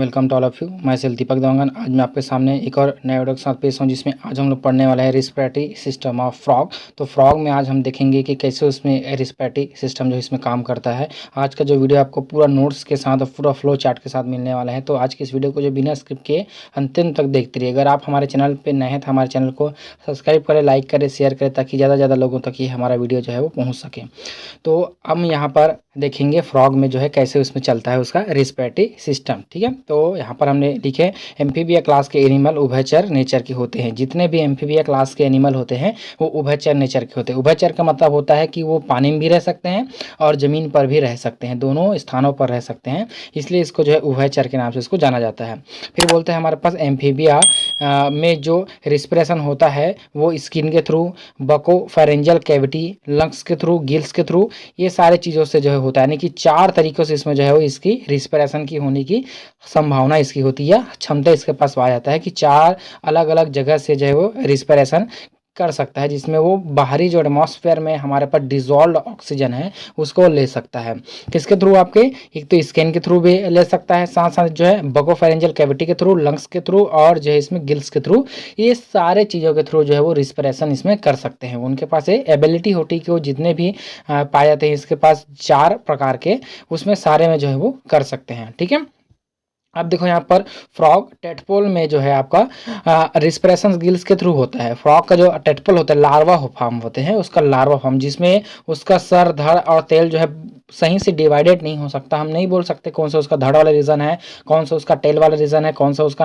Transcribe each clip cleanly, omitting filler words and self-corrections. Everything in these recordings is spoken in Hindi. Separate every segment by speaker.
Speaker 1: Welcome to all of you. मैं सेल दीपक देवांगन। आज मैं आपके सामने एक और नए वीडियो के साथ पेश हूँ, जिसमें आज हम लोग पढ़ने वाला है रिस्पिरेटरी सिस्टम ऑफ फ्रॉग। तो फ्रॉग में आज हम देखेंगे कि कैसे उसमें रिस्पिरेटरी सिस्टम जो इसमें काम करता है। आज का जो वीडियो आपको पूरा नोट्स के साथ और पूरा फ्लो चार्ट के साथ मिलने वाला है। तो आज की इस वीडियो को जो बिना स्क्रिप्ट के अंतिम तक देखते रहिए। अगर आप हमारे चैनल पर नए हैं तो हमारे चैनल को सब्सक्राइब करें, लाइक करें, शेयर करें, ताकि ज़्यादा से ज़्यादा लोगों तक ये हमारा वीडियो जो है वो पहुँच सके। तो हम यहाँ पर देखेंगे फ्रॉग में जो है कैसे उसमें चलता है उसका रिस्पिरेटरी सिस्टम। ठीक है, तो यहाँ पर हमने लिखे एम्फीबिया क्लास के एनिमल उभयचर नेचर के होते हैं। जितने भी एम्फीबिया क्लास के एनिमल होते हैं वो उभयचर नेचर के होते हैं। उभयचर का मतलब होता है कि वो पानी में भी रह सकते हैं और ज़मीन पर भी रह सकते हैं, दोनों स्थानों पर रह सकते हैं, इसलिए इसको जो है उभयचर के नाम से इसको जाना जाता है। फिर बोलते हैं हमारे पास एम्फीबिया में जो रिस्पिरेशन होता है वो स्किन के थ्रू, बकोफेरेंजियल कैविटी, लंग्स के थ्रू, गिल्स के थ्रू, ये सारे चीज़ों से जो है होता है। यानी कि 4 तरीक़ों से इसमें जो है वो इसकी रिस्पिरेशन की होने की संभावना इसकी होती है, क्षमता इसके पास पाया जाता है कि 4 अलग अलग जगह से जो है वो रिस्पिरेशन कर सकता है, जिसमें वो बाहरी जो एटमॉस्फेयर में हमारे पास डिजॉल्व ऑक्सीजन है उसको ले सकता है। किसके थ्रू? आपके एक तो स्किन के थ्रू भी ले सकता है, साथ साथ जो है बकोफेरेंजियल कैविटी के थ्रू, लंग्स के थ्रू और जो है इसमें गिल्स के थ्रू, ये सारे चीज़ों के थ्रू जो है वो रिस्पिरेशन इसमें कर सकते हैं। उनके पास ये एबिलिटी होती है कि वो जितने भी पाए जाते हैं इसके पास 4 प्रकार के, उसमें सारे में जो है वो कर सकते हैं। ठीक है, अब देखो यहाँ पर फ्रॉग टेडपोल में जो है आपका रिस्पिरेशन गिल्स के थ्रू होता है। फ्रॉग का जो टेडपोल होता है, लार्वा फॉर्म होते हैं, उसका लार्वा फॉर्म, जिसमें उसका सर, धड़ और तेल जो है सही से डिवाइडेड नहीं हो सकता। हम नहीं बोल सकते कौन सा उसका धड़ वाला रीजन है, कौन सा उसका टेल वाला रीजन है, कौन सा उसका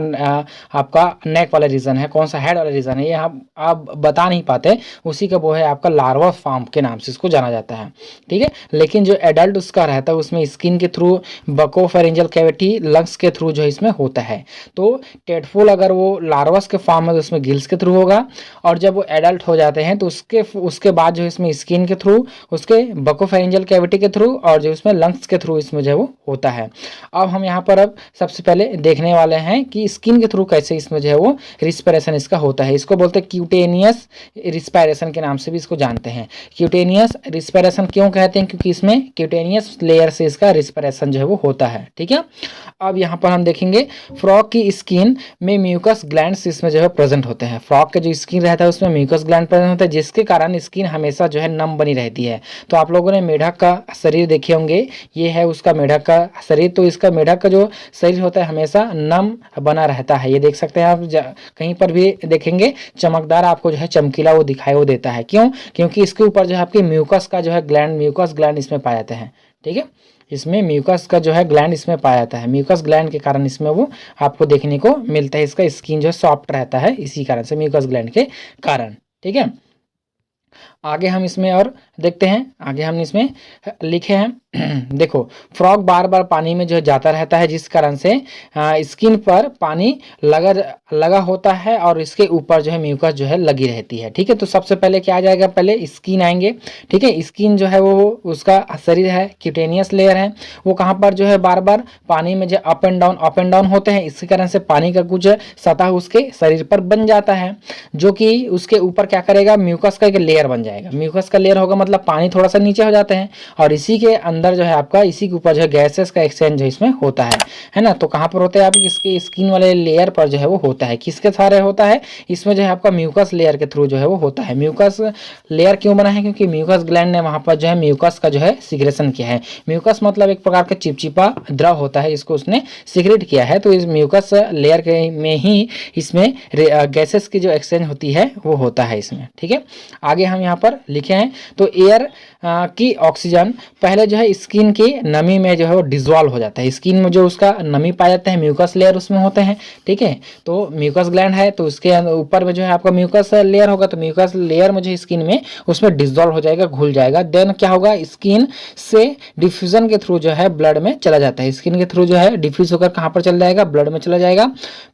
Speaker 1: आपका नेक वाला रीजन है, कौन सा हेड वाला रीजन है, ये आप बता नहीं पाते। उसी का वो है आपका लार्वा फॉर्म के नाम से इसको जाना जाता है। ठीक है, लेकिन जो एडल्ट उसका रहता है उसमें स्किन के थ्रू, बकोफेरेंजियल कैविटी, लंग्स के थ्रू जो इसमें होता है। तो टेडपोल अगर वो लार्वास के फॉर्म में तो उसमें गिल्स के थ्रू होगा, और जब वो एडल्ट हो जाते हैं तो उसके बाद जो इसमें स्किन के थ्रू, उसके बकोफेरेंजियल कैविटी के थ्रू और जो इसमें लंग्स के थ्रू इसमें जो वो होता है। अब हम यहाँ पर अब सबसे पहले देखने वाले हैं कि स्किन के थ्रू कैसे इसमें जो है वो रिस्पिरेशन इसका होता है। इसको बोलते हैं क्यूटेनियस रिस्पिरेशन के नाम से भी इसको जानते हैं। क्यूटेनियस रिस्पिरेशन क्यों कहते हैं? क्योंकि इसमें क्यूटेनियस लेयर से इसका रिस्पिरेशन जो है वो होता है। ठीक है, अब यहाँ पर हम देखेंगे फ्रॉग की स्किन में म्यूकस ग्लैंड्स इसमें जो है प्रेजेंट होते हैं। फ्रॉग का जो स्किन रहता है उसमें म्यूकस ग्लैंड प्रेजेंट होता है, जिसके कारण स्किन हमेशा जो है नम बनी रहती है। तो आप लोगों ने मेढक का शरीर देखे होंगे, ये है उसका मेढक का शरीर। तो इसका मेढक का जो शरीर होता है हमेशा नम बना रहता है। ये देख सकते हैं आप, कहीं पर भी देखेंगे चमकदार आपको जो है चमकीला वो दिखाई वो देता है। क्यों? क्योंकि इसके ऊपर जो है आपकी म्यूकस का जो है ग्लैंड, म्यूकस ग्लैंड इसमें पाए जाते हैं। ठीक है, इसमें म्यूकस का जो है ग्लैंड इसमें पाया जाता है। म्यूकस ग्लैंड के कारण इसमें वो आपको देखने को मिलता है। इसका स्किन जो है सॉफ्ट रहता है इसी कारण से, म्यूकस ग्लैंड के कारण। ठीक है, आगे हम इसमें और देखते हैं। आगे हम इसमें लिखे हैं देखो, फ्रॉग बार बार पानी में जो है जाता रहता है, जिस कारण से स्किन पर पानी लगा होता है और इसके ऊपर जो है म्यूकस जो है लगी रहती है। ठीक है, तो सबसे पहले क्या आ जाएगा? पहले स्किन आएंगे। ठीक है, स्किन जो है वो उसका शरीर है, क्यूटेनियस लेयर है, वो कहाँ पर जो है बार बार पानी में जो अप एंड डाउन होते हैं। इसी कारण से पानी का कुछ सतह उसके शरीर पर बन जाता है, जो कि उसके ऊपर क्या करेगा? म्यूकस का एक लेयर बन जाएगा। म्यूकस का लेयर होगा मतलब पानी थोड़ा सा नीचे हो जाते हैं, और इसी के अंदर जो है आपका, इसी के ऊपर जो है गैसेस का एक्सचेंज जो इसमें होता है ना। तो कहाँ पर होता है? आप इसके स्किन वाले लेयर पर जो है वो होता है। किसके सहारे होता है? इसमें जो है आपका म्यूकस लेयर के थ्रू जो है वो होता है। म्यूकस लेयर क्यों बना है? क्योंकि म्यूकस ग्लैंड ने वहाँ पर जो है म्यूकस का जो है सिक्रेशन किया है। म्यूकस मतलब एक प्रकार का चिपचिपा द्रव होता है, इसको उसने सिक्रेट किया है। तो इस म्यूकस लेयर के में ही इसमें गैसेस की जो एक्सचेंज होती है वो होता है इसमें। ठीक है, आगे हम यहाँ पर लिखे हैं, तो एयर की ऑक्सीजन पहले जो है स्किन की नमी में जो है वो डिजॉल्व हो जाता है। स्किन में जो उसका नमी पाया जाता है, म्यूकस लेयर उसमें होते हैं। ठीक है, तो म्यूकस ग्लैंड है तो उसके ऊपर में जो है आपका म्यूकस लेयर होगा, तो म्यूकस लेयर में जो स्किन में उसमें डिजॉल्व हो जाएगा, घुल जाएगा। देन क्या होगा? स्किन से डिफ्यूजन के थ्रू जो है ब्लड में चला जाता है। स्किन के थ्रू जो है डिफ्यूज होकर कहाँ पर चला जाएगा? ब्लड में चला जाएगा।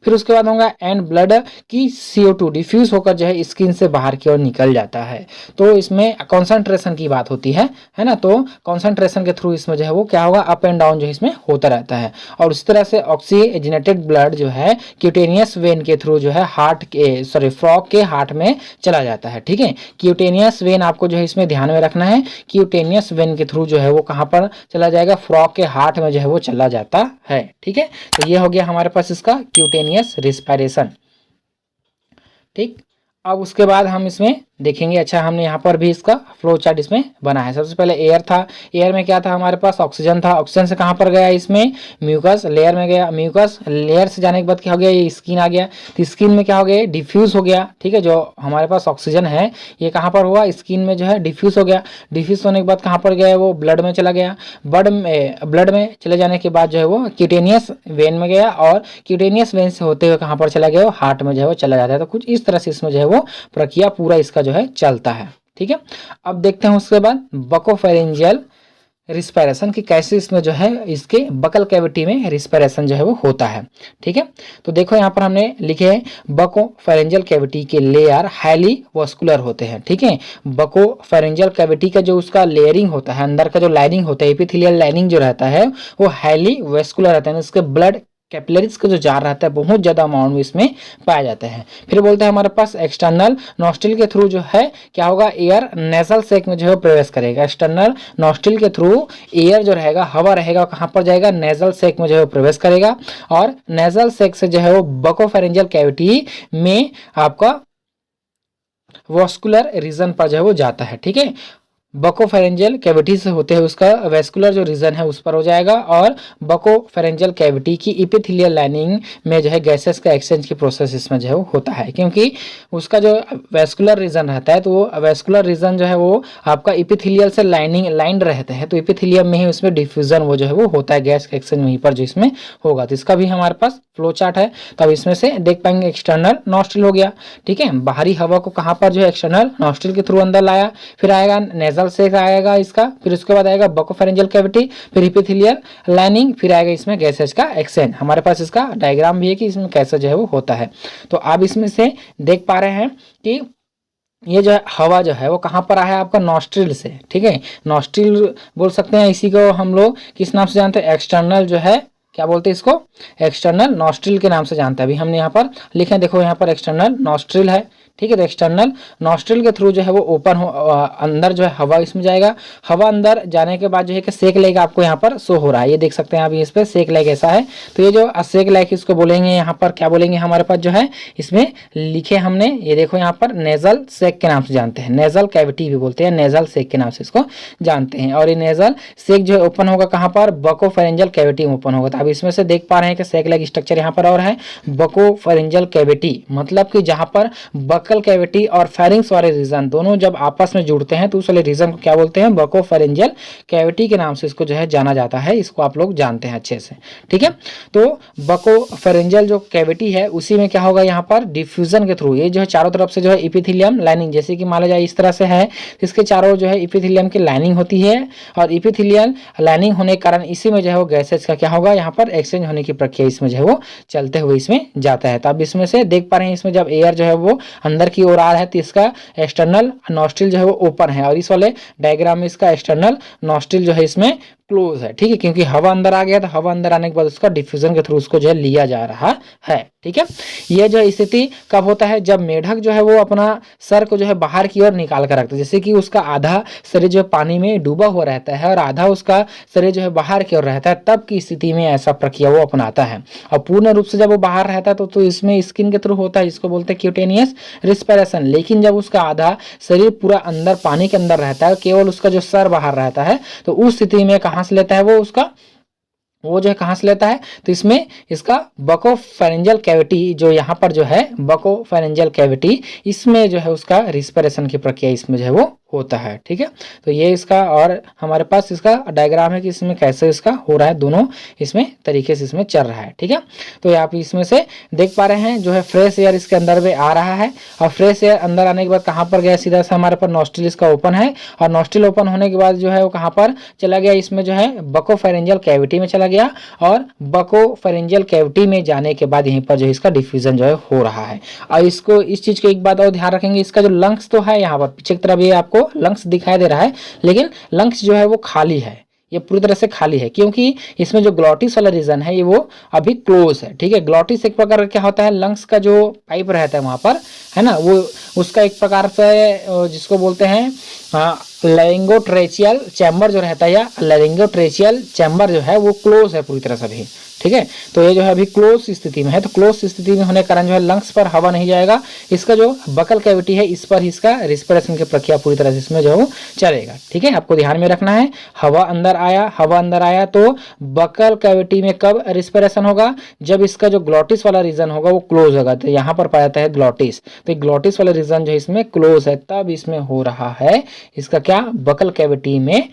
Speaker 1: फिर उसके बाद होगा एंड ब्लड की CO2 डिफ्यूज होकर जो है स्किन से बाहर की ओर निकल जाता है। तो इसमें कॉन्सेंट्रेशन की बात होती है ना। तो कॉन्सेंट्रेशन के थ्रू इसमें जो है वो क्या होगा, अप एंड डाउन जो इसमें होता रहता है। और उसी तरह से ऑक्सीजनेटेड ब्लड जो है क्यूटेनियस वेन के थ्रू जो है हार्ट के फ्रॉग के हार्ट में चला जाता है। ठीक है, क्यूटेनियस वेन आपको जो है इसमें ध्यान में रखना है, क्यूटेनियस वेन के थ्रू जो है वो कहां पर चला जाएगा, फ्रॉग के हार्ट में जो है वो चला जाता है। ठीक है, तो ये हो गया हमारे पास इसका क्यूटेनियस रिस्पायरेशन। ठीक, अब उसके बाद हम इसमें देखेंगे, अच्छा हमने यहाँ पर भी इसका फ्लो चार्ट इसमें बना है। सबसे पहले एयर था, एयर में क्या था हमारे पास, ऑक्सीजन था, ऑक्सीजन से कहाँ पर गया, इसमें म्यूकस लेयर में गया, म्यूकस लेयर से जाने के बाद क्या हो गया, ये स्किन आ गया, तो स्किन में क्या हो गया, डिफ्यूज हो गया। ठीक है, जो हमारे पास ऑक्सीजन है ये कहाँ पर हुआ, स्किन में जो है डिफ्यूज हो गया, डिफ्यूज होने के बाद कहाँ पर गया, वो ब्लड में चला गया, ब्लड में चले जाने के बाद जो है वो क्यूटेनियस वेन में गया, और क्यूटेनियस वेन से होते हुए कहाँ पर चला गया, वो हार्ट में जो है वो चला जाता है। तो कुछ इस तरह से इसमें जो है वो प्रक्रिया पूरा इसका जो है चलता है। ठीक है, अब देखते हैं उसके बाद बकोफेरेंजियल रिस्पायरेशन की कैसे इसमें जो है इसके बकल कैविटी में रिस्पायरेशन जो है वो होता है। ठीक है, तो देखो यहाँ पर हमने लिखे हैं बकोफेरेंजियल कैविटी के लेयर हाईली वस्कुलर होते हैं। ठीक है, बकोफेरेंजियल कैविटी का जो उसका लेयरिंग होता है, अंदर का जो लाइनिंग होता है, एपिथेलियल लाइनिंग जो रहता है वो हाईली वस्कुलर रहता है, उसके ब्लड कैपिलरीज का जो जार रहता है बहुत ज्यादा अमाउंट में इसमें पाया जाता है। फिर बोलते हैं हमारे पास एक्सटर्नल नॉस्ट्रिल के थ्रू जो है क्या होगा, एयर नेजल सेक में जो है प्रवेश करेगा। एक्सटर्नल नॉस्ट्रिल के थ्रू एयर जो रहेगा, हवा रहेगा, कहाँ पर जाएगा, नेजल सेक में जो है प्रवेश करेगा, और नेजल सेक से जो है वो बकोफेरेंजियल कैविटी में आपका वॉस्कुलर रीजन पर जो है वो जाता है। ठीक है, बकोफेरेंजियल कैविटी से होते हैं उसका वेस्कुलर जो रीजन है उस पर हो जाएगा, और बकोफेरेंजियल कैविटी की इपिथेलियल लाइनिंग में जो है गैसेस का एक्सचेंज की प्रोसेस इसमें जो है होता है, क्योंकि उसका जो वेस्कुलर रीजन रहता है तो वो वेस्कुलर रीजन जो है वो आपका इपिथेलियल से लाइंड रहते हैं, तो इपिथेलियम में ही उसमें डिफ्यूजन वो जो है वो होता है, गैस का एक्सचेंज वहीं पर जो इसमें होगा। तो इसका भी हमारे पास फ्लो चार्ट है, तो अब इसमें से देख पाएंगे एक्सटर्नल नॉस्ट्रिल हो गया। ठीक है, बाहरी हवा को कहाँ पर जो है एक्सटर्नल नॉस्ट्रिल के थ्रू अंदर लाया, फिर आएगा नेजल सेक आएगा इसका, फिर उसके बाद आएगा बकोफेरेंजियल कैविटी, फिर इपिथेलियल लाइनिंग, फिर आएगा इसमें गैसेज का एक्सचेंज। हमारे पास इसका डायग्राम भी है कि इसमें कैसे जो है वो होता है। तो आप इसमें से देख पा रहे हैं कि ये जो है हवा जो है वो कहाँ पर आया है, आपका नॉस्ट्रिल से। ठीक है, नॉस्ट्रिल बोल सकते हैं, इसी को हम लोग किस नाम से जानते हैं, एक्सटर्नल जो है क्या बोलते हैं इसको, एक्सटर्नल नॉस्ट्रिल के नाम से जानते हैं। अभी हमने यहाँ पर लिखे, देखो यहाँ पर एक्सटर्नल नॉस्ट्रिल है। ठीक है, तो एक्सटर्नल नॉस्ट्रिल के थ्रू जो है वो ओपन हो, अंदर जो है हवा इसमें जाएगा, हवा अंदर जाने के बाद जो है कि सेक लेग आपको यहाँ पर शो हो रहा है, ये देख सकते हैं आप इस पे सेक लेग ऐसा है। तो ये जो सेक लेग इसको बोलेंगे यहाँ पर क्या बोलेंगे, हमारे पास जो है इसमें लिखे हमने, ये देखो यहाँ पर नेजल सेक के नाम से जानते हैं, नेजल कैविटी भी बोलते हैं, नेजल सेक के नाम से इसको जानते हैं। और ये नेजल सेक जो है ओपन होगा कहाँ पर, बकोफेरेंजियल कैविटी में ओपन होगा। तो अब इसमें से देख पा रहे हैं कि सेक लेग स्ट्रक्चर यहाँ पर और है, बकोफेरेंजियल कैविटी मतलब कि जहाँ पर बकल कैविटी और फेरिंग्स वाले रीजन दोनों जब आपस में जुड़ते हैं तो उस वाले रीजन को क्या बोलते हैं, बकोफेरेंजियल कैविटी के नाम से इसको जो है जाना जाता है, इसको आप लोग जानते हैं अच्छे से। ठीक है, तो बकोफेरेंजियल जो कैविटी है उसी में क्या होगा, यहाँ पर डिफ्यूजन के थ्रू ये जो है चारों तरफ से जो है इपिथेलियम लाइनिंग, जैसे कि माना जाए इस तरह से है, इसके चारों जो है इपिथेलियम की लाइनिंग होती है, और इपिथेलियल लाइनिंग होने के कारण इसी में जो है वो गैसेज का क्या होगा, यहाँ पर एक्सचेंज होने की प्रक्रिया इसमें जो है वो चलते हुए इसमें जाता है। तो अब इसमें से देख पा रहे हैं, इसमें जब एयर जो है वो अंदर की ओर आ रहा है तो इसका एक्सटर्नल नॉस्ट्रिल जो है वो ओपन है, और इस वाले डायग्राम में इसका एक्सटर्नल नॉस्ट्रिल जो है इसमें क्लोज है। ठीक है, क्योंकि हवा अंदर आ गया, तो हवा अंदर आने के बाद उसका डिफ्यूजन के थ्रू उसको जो है लिया जा रहा है। ठीक है, ये जो स्थिति कब होता है, जब मेढक जो है वो अपना सर को जो है बाहर की ओर निकाल कर रखता है, जैसे कि उसका आधा शरीर जो है पानी में डूबा हुआ रहता है और आधा उसका शरीर जो है बाहर की ओर रहता है, तब की स्थिति में ऐसा प्रक्रिया वो अपनाता है। और पूर्ण रूप से जब वो बाहर रहता है तो इसमें स्किन के थ्रू होता है, जिसको बोलते हैं क्यूटेनियस रिस्पिरेशन। लेकिन जब उसका आधा शरीर पूरा अंदर पानी के अंदर रहता है, केवल उसका जो सर बाहर रहता है, तो उस स्थिति में कहाँ से लेता है वो जो है कहाँ से लेता है, तो इसमें इसका बकोफेरेंजियल कैविटी जो यहाँ पर जो है बकोफेरेंजियल कैविटी, इसमें जो है उसका रिस्पिरेशन की प्रक्रिया इसमें जो है वो होता है। ठीक है, तो ये इसका, और हमारे पास इसका डायग्राम है कि इसमें कैसे इसका हो रहा है, दोनों इसमें तरीके से इसमें चल रहा है। ठीक है, तो आप इसमें से देख पा रहे हैं जो है फ्रेश एयर इसके अंदर में आ रहा है, और फ्रेश एयर अंदर आने के बाद कहाँ पर गया, सीधा से हमारे पास नॉस्ट्रिल इसका ओपन है, और नॉस्ट्रिल ओपन होने के बाद जो है वो कहाँ पर चला गया, इसमें जो है बकोफेरेंजियल कैविटी में चला गया, और बकोफेरेंजियल कैविटी में जाने के बाद यहीं पर जो इसका डिफ्यूजन जो है हो रहा है। और इसको इस चीज को एक बात और ध्यान रखेंगे, इसका जो लंग्स तो है यहाँ पर पीछे की तरफ ये आपको लंग्स दिखाई दे रहा है, लेकिन लंग्स जो है वो खाली है, ये पूरी तरह से खाली है, क्योंकि इसमें जो ग्लॉटिस वाला रीजन है ये वो अभी क्लोज है। ठीक है, ग्लॉटिस एक प्रकार का क्या होता है, लंग्स का जो पाइप रहता है वहां पर, है ना, वो उसका एक प्रकार से जिसको बोलते हैं लैरिंगोट्रेचियल चैम्बर जो रहता है, या लैरिंगोट्रेचियल चैम्बर जो है वो क्लोज है पूरी तरह से अभी। ठीक है, तो ये जो है अभी क्लोज स्थिति में है, तो क्लोज स्थिति में होने के कारण जो है लंग्स पर हवा नहीं जाएगा, इसका जो बकल कैविटी है इस पर इसका रिस्पिरेशन की प्रक्रिया पूरी तरह से इसमें जो है वो चलेगा। ठीक है, आपको ध्यान में रखना है, हवा अंदर आया तो बकल कैविटी में कब रिस्पिरेशन होगा, जब इसका जो ग्लॉटिस वाला रीजन होगा वो क्लोज होगा। तो यहाँ पर पाया जाता है ग्लॉटिस, तो ग्लॉटिस वाला रीजन जो है इसमें क्लोज है, तब इसमें हो रहा है इसका क्या, बकल कैविटी में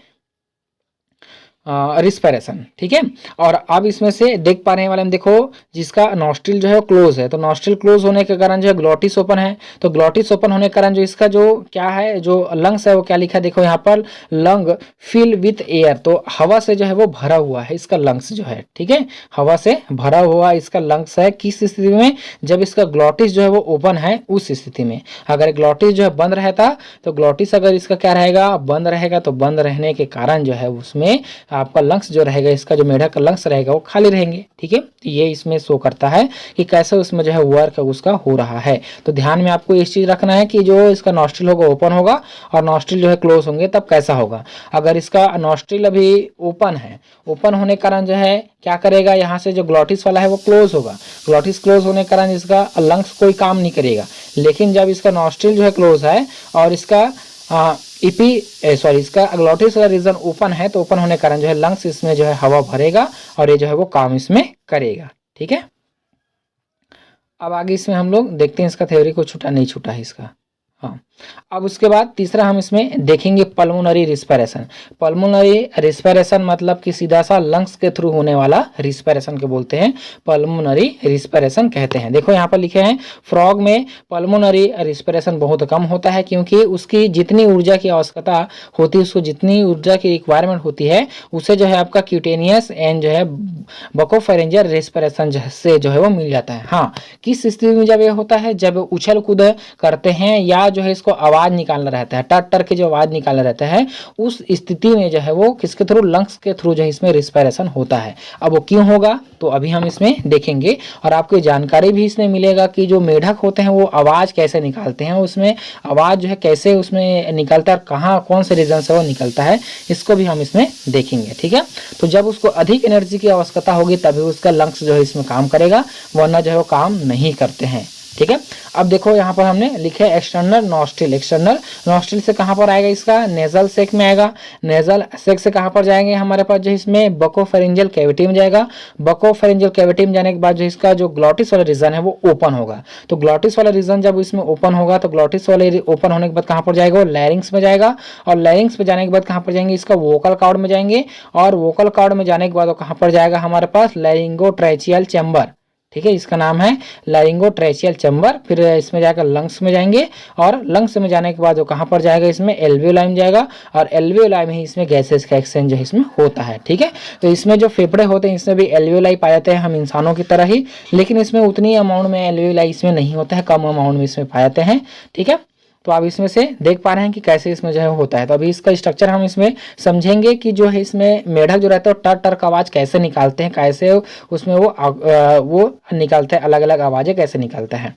Speaker 1: रिस्पिरेशन। ठीक है, और अब इसमें से देख पा रहे हैं वाले में, देखो जिसका नॉस्ट्रिल जो है क्लोज है, तो नॉस्ट्रिल क्लोज होने के कारण जो है ग्लॉटिस ओपन है, तो ग्लॉटिस ओपन होने के कारण जो इसका जो क्या है, जो लंग्स है वो क्या लिखा है, देखो यहाँ पर लंग फिल विथ एयर, तो हवा से जो है वो भरा हुआ है इसका लंग्स जो है। ठीक है, हवा से भरा हुआ इसका लंग्स है, किस स्थिति में, जब इसका ग्लॉटिस जो है वो ओपन है उस स्थिति में। अगर ग्लॉटिस जो है बंद रहता, तो ग्लॉटिस अगर इसका क्या रहेगा, बंद रहेगा, तो बंद रहने के कारण जो है उसमें आपका लंग्स जो रहेगा, इसका जो मेढक का लंग्स रहेगा वो खाली रहेंगे। ठीक है, तो ये इसमें शो करता है कि कैसे उसमें जो है वर्क उसका हो रहा है। तो ध्यान में आपको इस चीज रखना है कि जो इसका नॉस्ट्रिल होगा ओपन होगा और नॉस्ट्रिल जो है क्लोज होंगे, तब कैसा होगा। अगर इसका नॉस्ट्रिल अभी ओपन है, ओपन होने के कारण जो है क्या करेगा, यहाँ से जो ग्लॉटिस वाला है वो क्लोज होगा, ग्लॉटिस क्लोज होने के कारण इसका लंग्स कोई काम नहीं करेगा। लेकिन जब इसका नॉस्ट्रिल जो है क्लोज है और इसका इसका ग्लॉटिस वाला रीजन ओपन है, तो ओपन होने के कारण जो है लंग्स इसमें जो है हवा भरेगा और ये जो है वो काम इसमें करेगा। ठीक है, अब आगे इसमें हम लोग देखते हैं इसका थ्योरी को छूटा नहीं छूटा है इसका। हाँ, अब उसके बाद तीसरा हम इसमें देखेंगे पल्मोनरी रिस्पिरेशन। पल्मोनरी रिस्पिरेशन मतलब कि सीधा सा लंग्स के थ्रू होने वाला रिस्पिरेशन के बोलते हैं, पल्मोनरी रिस्पिरेशन कहते हैं। देखो यहाँ पर लिखे हैं, फ्रॉग में पल्मोनरी रिस्पिरेशन बहुत कम होता है, क्योंकि उसकी जितनी ऊर्जा की आवश्यकता होती है, उसको जितनी ऊर्जा की रिक्वायरमेंट होती है, उसे जो है आपका क्यूटेनियस एंड जो है बकोफेरेंजियल रिस्पिरेशन से जो है वो मिल जाता है। हाँ, किस स्थिति में जब ये होता है, जब उछल कूद करते हैं या जो है इसको आवाज निकालना रहता है, टर के जो आवाज निकालना रहता है, उस स्थिति में जो है वो किसके थ्रू, लंग्स के थ्रू जो है इसमें रिस्पिरेशन होता है। अब वो क्यों होगा, तो अभी हम इसमें देखेंगे और आपको जानकारी भी इसमें मिलेगा कि जो मेढक होते हैं वो आवाज कैसे निकालते हैं, उसमें आवाज जो है कैसे उसमें निकलता है, कहाँ कौन से रीजन से वो निकलता है, इसको भी हम इसमें देखेंगे। ठीक है, तो जब उसको अधिक एनर्जी की आवश्यकता होगी तभी उसका लंग्स जो है इसमें काम करेगा, वरना जो है वो काम नहीं करते हैं। ठीक है, अब देखो यहाँ पर हमने लिखे एक्सटर्नल नॉस्ट्रिल। एक्सटर्नल नॉस्ट्रिल से कहाँ पर आएगा, इसका नेजल सेक में आएगा। नेजल सेक से कहाँ पर जाएंगे, हमारे पास जो इसमें बकोफेरेंजियल कैविटी में जाएगा। बकोफेरेंजियल कैविटी में जाने के बाद जो इसका जो ग्लॉटिस वाला रीजन है वो ओपन होगा। तो ग्लॉटिस वाला रीजन जब इसमें ओपन होगा, तो ग्लॉटिस वाले ओपन होने के बाद कहाँ पर जाएगा, वो लैरिंग्स में जाएगा, और लैरिंग्स में जाने के बाद कहाँ पर जाएंगे, इसका वोकल कॉर्ड में जाएंगे, और वोकल कॉर्ड में जाने के बाद वो कहाँ पर जाएगा, हमारे पास लैरिंगोट्रेचियल चैम्बर। ठीक है, इसका नाम है लैरिंगोट्रेचियल चैम्बर। फिर इसमें जाकर लंग्स में जाएंगे, और लंग्स में जाने के बाद वो कहाँ पर जाएगा, इसमें एल्वियोलाई में जाएगा, और एल्वियोलाई में ही इसमें गैसेस का एक्सचेंज जो है इसमें होता है। ठीक है, तो इसमें जो फेफड़े होते हैं इसमें भी एल्वियोलाई पाए जाते हैं, हम इंसानों की तरह ही, लेकिन इसमें उतनी अमाउंट में एल्वियोलाई इसमें नहीं होता है, कम अमाउंट में इसमें पाए जाते हैं। ठीक है, तो आप इसमें से देख पा रहे हैं कि कैसे इसमें जो है होता है। तो अभी इसका स्ट्रक्चर हम इसमें समझेंगे कि जो है इसमें मेढक जो रहता है टर टर का आवाज कैसे निकालते हैं, कैसे उसमें वो निकालते हैं, अलग अलग आवाजें कैसे निकालते हैं।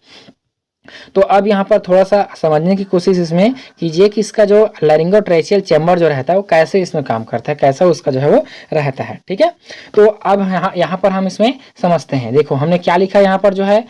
Speaker 1: तो अब यहाँ पर थोड़ा सा समझने की कोशिश इसमें कीजिए कि इसका जो लैरिंगोट्रेचियल चैम्बर जो रहता है वो कैसे इसमें काम करता है, कैसा उसका जो है वो रहता है। ठीक है, तो अब यहाँ पर हम इसमें समझते हैं। देखो हमने क्या लिखा है, यहाँ पर जो है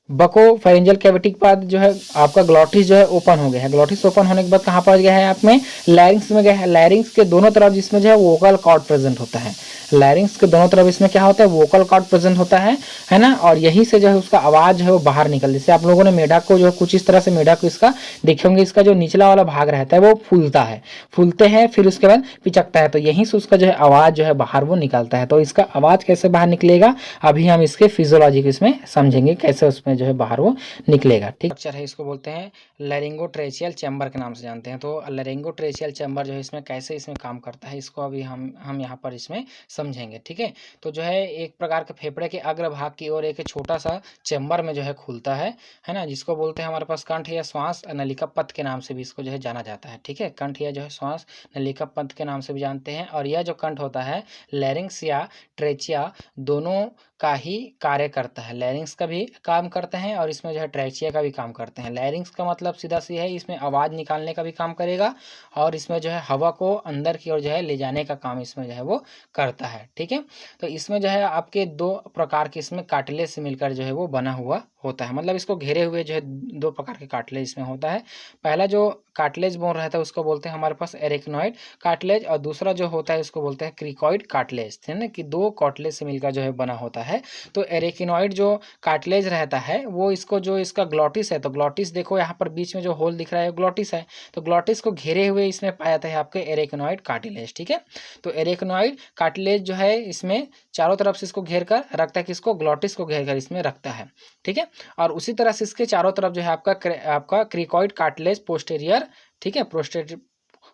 Speaker 1: बकोफेरेंजियल कैविटी के बाद जो है आपका ग्लॉटिस जो है ओपन हो गया है। ग्लॉटिस ओपन होने के बाद कहाँ पर गया है, आप में लैरिंग्स में गया है। लैरिंग्स के दोनों तरफ जिसमें जो है वोकल कॉर्ड प्रेजेंट होता है। लैरिंग्स के दोनों तरफ इसमें क्या होता है, वोकल कॉर्ड प्रेजेंट होता है ना, और यहीं से जो है उसका आवाज जो है वो बाहर निकल, जैसे आप लोगों ने मेढक को जो है कुछ इस तरह से मेढक को इसका देखे होंगे, इसका जो निचला वाला भाग रहता है वो फूलता है, फूलते हैं, फिर उसके बाद पिचकता है, तो यहीं से उसका जो है आवाज जो है बाहर वो निकलता है। तो इसका आवाज कैसे बाहर निकलेगा, अभी हम इसके फिजियोलॉजी को इसमें समझेंगे, कैसे उसमें जो जो है बाहर वो निकलेगा। ठीक, स्ट्रक्चर है इसको बोलते हैं लैरिंगोट्रेचियल चैम्बर के नाम से जानते हैं। तो लैरिंगोट्रेचियल चैम्बर जो है इसमें कैसे इसमें काम करता है इसको अभी हम यहाँ पर इसमें समझेंगे। ठीक है, तो जो है एक प्रकार के फेफड़े के अग्रभाग की ओर एक छोटा सा चैम्बर में जो है खुलता है ना, जिसको बोलते हैं हमारे पास कंठ या श्वास नलिका पथ के नाम से भी इसको जो है जाना जाता है। ठीक है, कंठ या जो है श्वास नलिका पथ के नाम से भी जानते हैं। और यह जो कंठ होता है लैरिंग्स या ट्रेचिया दोनों का ही कार्य करता है। लैरिंग्स का भी काम करते हैं और इसमें जो है ट्रेचिया का भी काम करते हैं। लैरिंग्स का मतलब सीधा सी है, इसमें आवाज़ निकालने का भी काम करेगा और इसमें जो है हवा को अंदर की ओर जो है ले जाने का काम इसमें जो है वो करता है। ठीक है, तो इसमें जो है आपके दो प्रकार के इसमें कार्टिलेज से मिलकर जो है वो बना हुआ होता है। मतलब इसको घेरे हुए जो है दो प्रकार के कार्टिलेज इसमें होता है। पहला जो कार्टिलेज बोन रहता है उसको बोलते हैं हमारे पास एरेक्नॉइड कार्टिलेज, और दूसरा जो होता है उसको बोलते हैं क्रिकॉइड कार्टिलेज। है ना, कि दो कार्टिलेज से मिलकर जो है बना होता है। तो एरेक्नॉइड जो कार्टिलेज रहता है वो इसको जो इसका ग्लॉटिस है, तो ग्लॉटिस देखो यहाँ पर बीच में जो होल दिख रहा है ग्लॉटिस है, तो ग्लॉटिस को घेरे हुए इसमें पाया जाता है आपके एरेक्नॉइड कार्टिलेज। ठीक है, तो एरेक्नॉइड कार्टिलेज जो है इसमें चारों तरफ से इसको घेर कर रखता है, किसको, ग्लॉटिस को घेर कर इसमें रखता है। ठीक है, और उसी तरह से इसके चारों तरफ जो है आपका क्रिकॉइड कार्टिलेज पोस्टेरियर, ठीक है,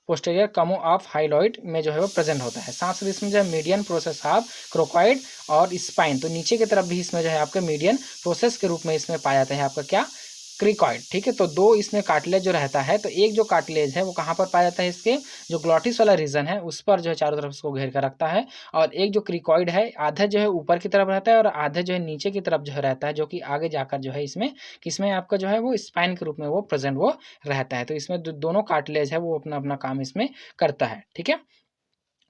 Speaker 1: पोस्टेरियर कमो ऑफ हाइलॉइड में जो है वो प्रेजेंट होता है। साथ ही इसमें जो है मीडियन प्रोसेस ऑफ क्रोकॉइड और स्पाइन, तो नीचे की तरफ भी इसमें जो है आपके मीडियन प्रोसेस के रूप में इसमें पाया जाता है आपका क्या, क्रिकॉइड। ठीक है, तो दो इसमें कार्टिलेज जो रहता है, तो एक जो कार्टिलेज है वो कहाँ पर पाया जाता है, इसके जो ग्लॉटिस वाला रीजन है उस पर जो है चारों तरफ इसको घेर कर रखता है। और एक जो क्रिकॉइड है आधा जो है ऊपर की तरफ रहता है और आधा जो है नीचे की तरफ जो है रहता है, जो कि आगे जाकर जो है इसमें किसमें आपका जो है वो स्पाइन के रूप में वो प्रेजेंट वो रहता है। तो इसमें दोनों कार्टिलेज है वो अपना अपना काम इसमें करता है। ठीक है,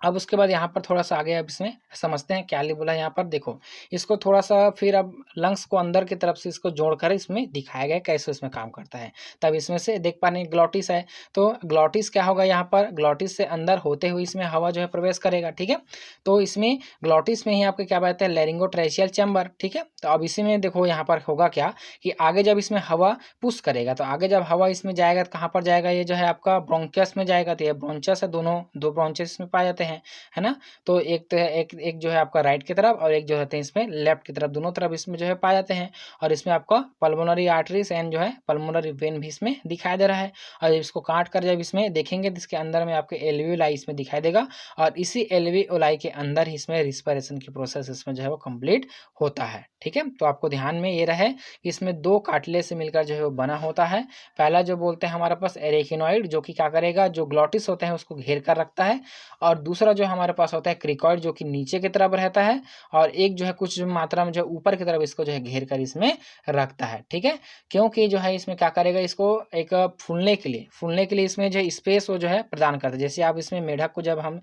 Speaker 1: अब उसके बाद यहाँ पर थोड़ा सा आगे अब इसमें समझते हैं क्या बोला यहाँ पर। देखो इसको थोड़ा सा फिर अब लंग्स को अंदर की तरफ से इसको जोड़कर इसमें दिखाया गया कैसे इसमें काम करता है। तब इसमें से देख पा रहे ग्लॉटिस है, तो ग्लॉटिस क्या होगा, यहाँ पर ग्लॉटिस से अंदर होते हुए इसमें हवा जो है प्रवेश करेगा। ठीक है, तो इसमें ग्लॉटिस में ही आपके क्या कहते हैं लैरिंगोट्रेशियल चैम्बर। ठीक है, तो अब इसी में देखो यहाँ पर होगा क्या कि आगे जब इसमें हवा पुश करेगा, तो आगे जब हवा इसमें जाएगा तो कहाँ पर जाएगा, ये जो है आपका ब्रोंकियस में जाएगा। तो ये ब्रोंचियस है, दोनों दो ब्रोंचियस इसमें पाए जाते हैं, है ना। तो एक जो है आपका राइट की तरफ और एक जो होते हैं इसमें लेफ्ट की तरफ, दोनों तरफ इसमें जो है पाए जाते हैं। और इसमें आपका पल्मोनरी आर्टरीज एंड जो है पल्मोनरी वेन भी इसमें दिखाई दे रहा है। और इसको काट कर जब इसमें देखेंगे तो इसके अंदर में आपके एल्वियोलाई इसमें दिखाई देगा, और इसी एल्वियोलाई के अंदर ही इसमें रिस्पिरेशन की प्रोसेस इसमें जो है वो कंप्लीट होता है। ठीक है, तो आपको ध्यान में ये रहे कि इसमें दो कार्टिलेज से मिलकर जो है वो बना होता है। पहला जो बोलते हैं हमारे पास एरेकिनॉइड, जो कि क्या करेगा, जो ग्लॉटिस होते हैं उसको घेर कर रखता है। और दूसरा जो हमारे पास होता है क्रिकॉइड, जो कि नीचे की तरफ रहता है, और एक जो है कुछ मात्रा में जो ऊपर की तरफ इसको जो है घेर कर इसमें रखता है। ठीक है, क्योंकि जो है इसमें क्या करेगा, इसको एक फूलने के लिए इसमें जो स्पेस वो जो है प्रदान करता है। जैसे आप इसमें मेढक को जब हम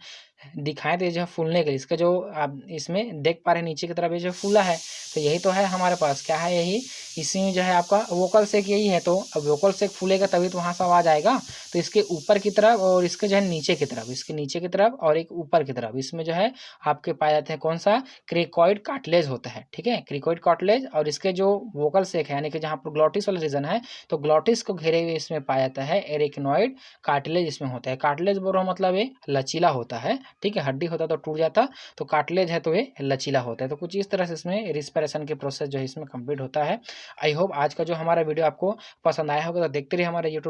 Speaker 1: दिखाएं तो ये जो है फूलने के लिए, इसका जो आप इसमें देख पा रहे हैं नीचे की तरफ ये जो फूला है, तो यही तो है हमारे पास, क्या है, यही इसी में जो है आपका वोकल सेक यही है। तो अब वोकल सेक फूलेगा तभी तो वहाँ से आवाज़ आएगा। तो इसके ऊपर की तरफ और इसके जो है नीचे की तरफ, इसके नीचे की तरफ और एक ऊपर की तरफ इसमें जो है आपके पाए जाते हैं कौन सा, क्रिकॉइड कार्टिलेज होता है। ठीक है, क्रिकॉइड कार्टिलेज, और इसके जो वोकल सेक है यानी कि जहाँ पर ग्लॉटिस वाला रीजन है, तो ग्लॉटिस को घेरे हुए इसमें पाया जाता है एरेकिनॉइड कार्टिलेज इसमें होता है। कार्टिलेज बोल रहा हूँ मतलब ये लचीला होता है। ठीक है, हड्डी होता तो टूट जाता, तो कार्टिलेज है तो ये लचीला होता है। तो कुछ इस तरह से इसमें रिस्पिरेशन के प्रोसेस जो है इसमें कंप्लीट होता है। आई होप आज का जो हमारा वीडियो आपको पसंद आया होगा, तो देखते रहिए हमारे यूट्यूब